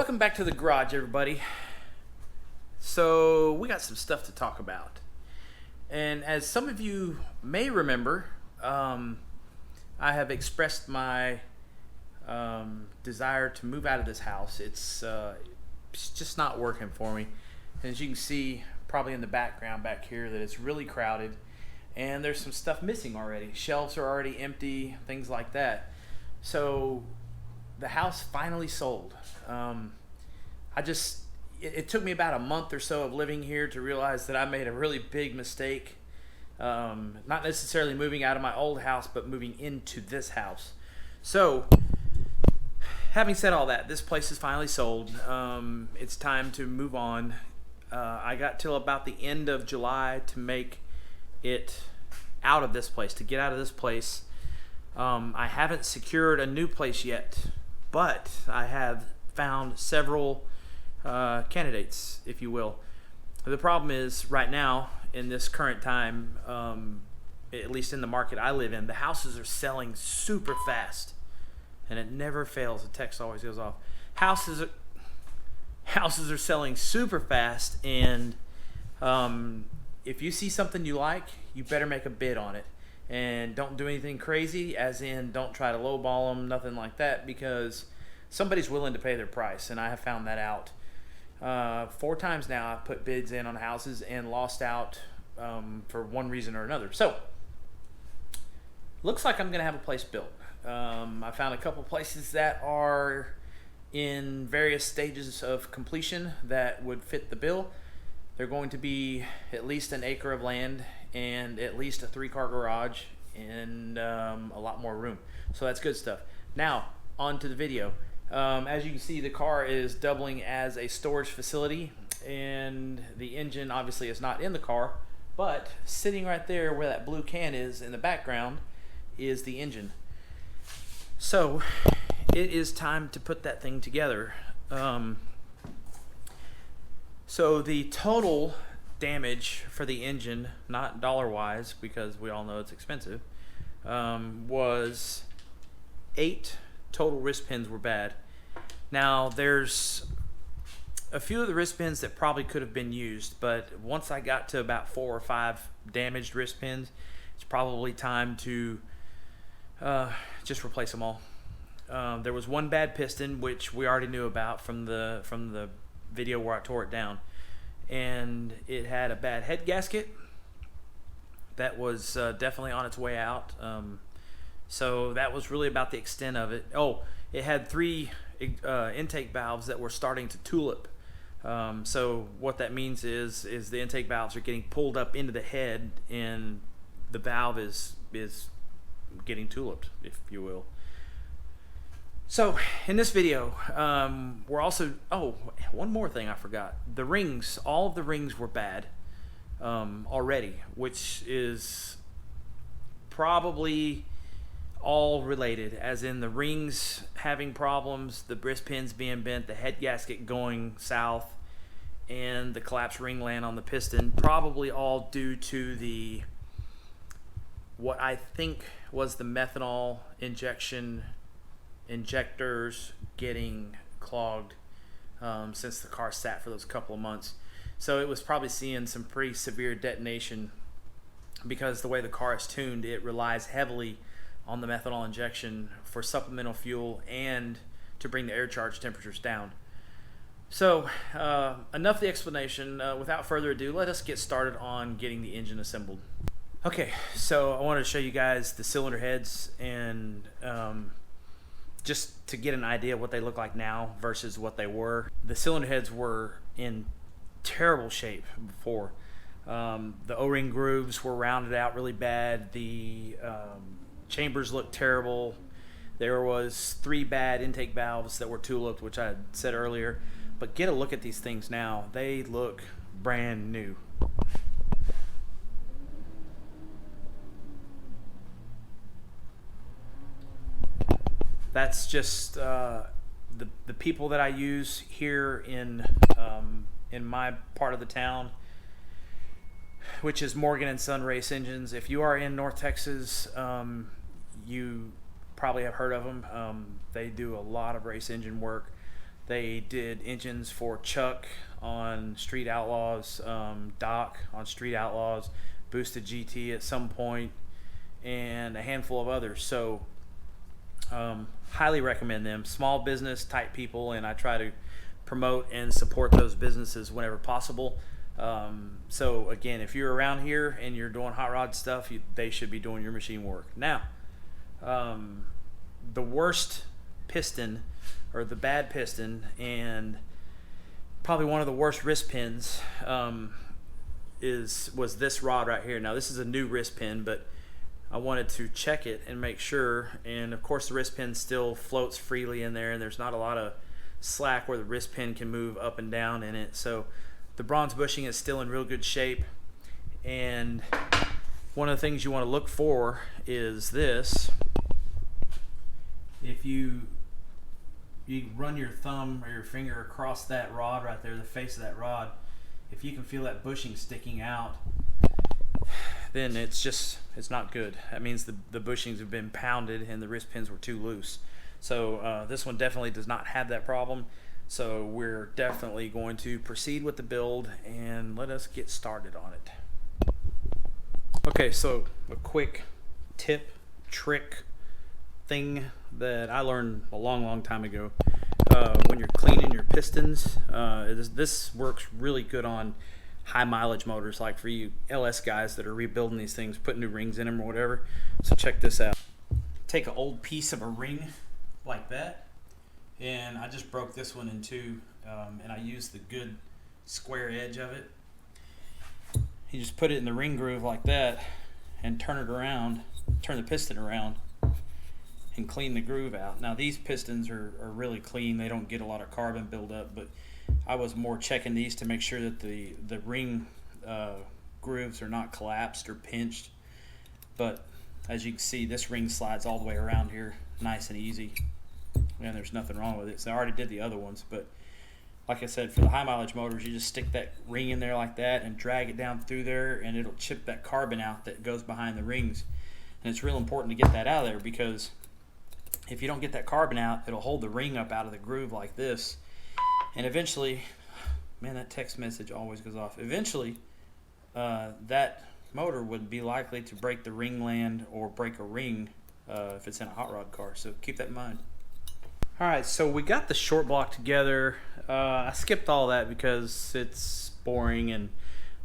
Welcome back to the garage, everybody. So we got some stuff to talk about, and as some of you may remember, I have expressed my desire to move out of this house. It's just not working for me, and as you can see probably in the background back here that it's really crowded, and there's some stuff missing already. Shelves are already empty, things like that. So the house finally sold. It took me about a month or so of living here to realize that I made a really big mistake. Not necessarily moving out of my old house, but moving into this house. So, having said all that, this place is finally sold. It's time to move on. I got till about the end of July to make it out of this place, to get out of this place. I haven't secured a new place yet, but I have found several candidates, if you will. The problem is right now, in this current time, at least in the market I live in, the houses are selling super fast, and it never fails. The text always goes off. Houses are selling super fast, and if you see something you like, you better make a bid on it. And don't do anything crazy, as in don't try to lowball them, nothing like that, because somebody's willing to pay their price, and I have found that out. 4 times now I've put bids in on houses and lost out for one reason or another. So, looks like I'm going to have a place built. I found a couple places that are in various stages of completion that would fit the bill. They're going to be at least an acre of land and at least a 3-car garage and a lot more room. So that's good stuff. Now, on to the video. As you can see, the car is doubling as a storage facility, and the engine obviously is not in the car, but sitting right there where that blue can is in the background is the engine. So it is time to put that thing together. So the total damage for the engine, not dollar-wise, because we all know it's expensive, was 8 total wrist pins were bad. Now, there's a few of the wrist pins that probably could have been used, but once I got to about 4 or 5 damaged wrist pins, it's probably time to just replace them all. There was one bad piston, which we already knew about from the video where I tore it down, and it had a bad head gasket that was definitely on its way out. So that was really about the extent of it. Oh, it had 3 intake valves that were starting to tulip. So what that means is the intake valves are getting pulled up into the head, and the valve is getting tuliped, if you will. So in this video, we're also, one more thing I forgot. The rings, all of the rings were bad already, which is probably all related, as in the rings having problems, the wrist pins being bent, the head gasket going south, and the collapsed ringland on the piston, probably all due to the what I think was the methanol injectors getting clogged since the car sat for those couple of months. So it was probably seeing some pretty severe detonation, because the way the car is tuned, it relies heavily on the methanol injection for supplemental fuel and to bring the air charge temperatures down. So enough of the explanation. Without further ado, let us get started on getting the engine assembled. Okay, so I wanted to show you guys the cylinder heads, and just to get an idea of what they look like now versus what they were. The cylinder heads were in terrible shape before. The O-ring grooves were rounded out really bad. The chambers looked terrible. There was 3 bad intake valves that were tuliped, which I had said earlier. But get a look at these things now. They look brand new. That's just the people that I use here in my part of the town, which is Morgan and Son Race Engines. If you are in North Texas, you probably have heard of them. They do a lot of race engine work. They did engines for Chuck on Street Outlaws, Doc on Street Outlaws, Boosted GT at some point, and a handful of others. So highly recommend them. Small business type people, and I try to promote and support those businesses whenever possible. So again, if you're around here and you're doing hot rod stuff, they should be doing your machine work. Now, the worst piston, or the bad piston, and probably one of the worst wrist pins was this rod right here. Now this is a new wrist pin, but I wanted to check it and make sure, and of course the wrist pin still floats freely in there, and there's not a lot of slack where the wrist pin can move up and down in it. So the bronze bushing is still in real good shape, and one of the things you want to look for is this. If you run your thumb or your finger across that rod right there, the face of that rod, if you can feel that bushing sticking out, then it's not good. That means the bushings have been pounded and the wrist pins were too loose. So this one definitely does not have that problem. So we're definitely going to proceed with the build, and let us get started on it. Okay, so a quick tip, trick thing that I learned a long time ago. When you're cleaning your pistons, this works really good on high mileage motors, like for you LS guys that are rebuilding these things, putting new rings in them or whatever. So check this out. Take an old piece of a ring like that, and I just broke this one in two, and I used the good square edge of it. You just put it in the ring groove like that and turn it around, turn the piston around, and clean the groove out. Now these pistons are really clean. They don't get a lot of carbon buildup, but I was more checking these to make sure that the ring grooves are not collapsed or pinched. But as you can see, this ring slides all the way around here nice and easy, and there's nothing wrong with it. So I already did the other ones, but like I said, for the high mileage motors, you just stick that ring in there like that and drag it down through there, and it'll chip that carbon out that goes behind the rings. And it's real important to get that out of there, because if you don't get that carbon out, it'll hold the ring up out of the groove like this. And eventually, man, that text message always goes off. Eventually, that motor would be likely to break the ring land or break a ring if it's in a hot rod car. So keep that in mind. All right, so we got the short block together. I skipped all that because it's boring, and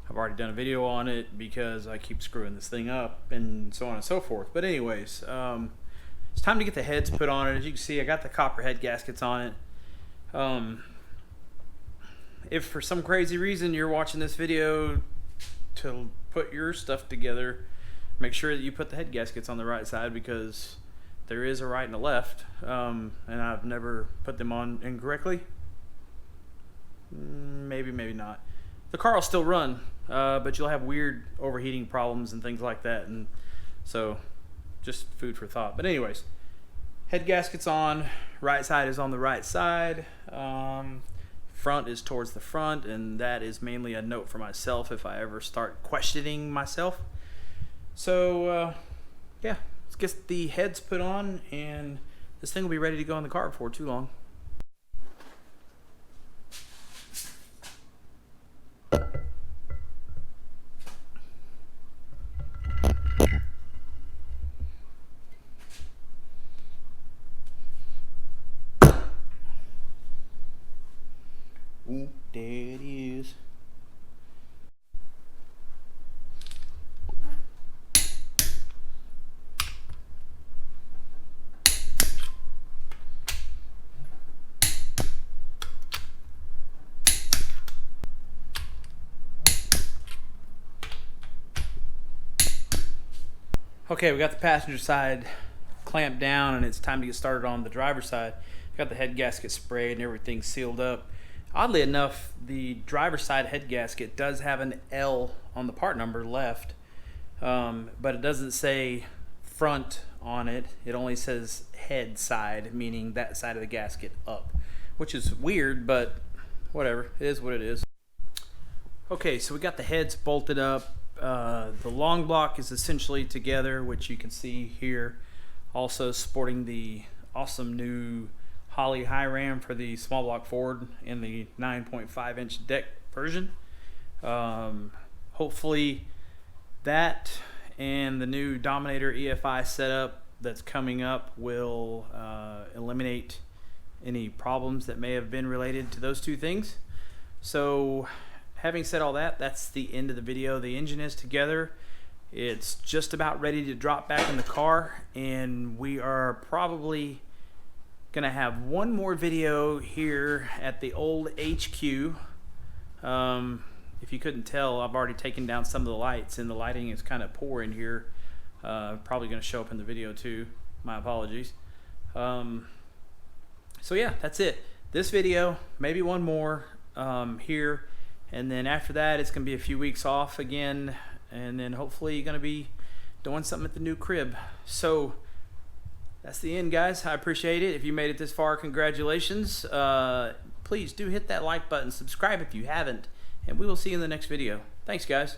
I've already done a video on it because I keep screwing this thing up and so on and so forth. But anyways, it's time to get the heads put on it. As you can see, I got the copper head gaskets on it. If for some crazy reason you're watching this video to put your stuff together, make sure that you put the head gaskets on the right side, because there is a right and a left, and I've never put them on incorrectly. Maybe not. The car will still run, but you'll have weird overheating problems and things like that, and so just food for thought. But anyways, head gaskets on, right side is on the right side, front is towards the front, and that is mainly a note for myself if I ever start questioning myself. So yeah, let's get the heads put on, and this thing will be ready to go in the car before too long. Ooh, there it is. Okay, we got the passenger side clamped down, and it's time to get started on the driver's side. Got the head gasket sprayed and everything sealed up. Oddly enough, the driver's side head gasket does have an L on the part number left, but it doesn't say front on it. It only says head side, meaning that side of the gasket up, which is weird, but whatever. It is what it is. Okay, so we got the heads bolted up. The long block is essentially together, which you can see here, also sporting the awesome new Holley Hi-Ram for the small block Ford in the 9.5 inch deck version. Hopefully that and the new Dominator EFI setup that's coming up will eliminate any problems that may have been related to those two things. So having said all that, that's the end of the video. The engine is together. It's just about ready to drop back in the car, and we are probably gonna have one more video here at the old HQ. If you couldn't tell, I've already taken down some of the lights, and the lighting is kind of poor in here. Probably gonna show up in the video too. My apologies. So yeah, that's it. This video, maybe one more here, and then after that it's gonna be a few weeks off again, and then hopefully you're gonna be doing something at the new crib. So that's the end, guys. I appreciate it. If you made it this far, congratulations. Please do hit that like button, subscribe if you haven't, and we will see you in the next video. Thanks, guys.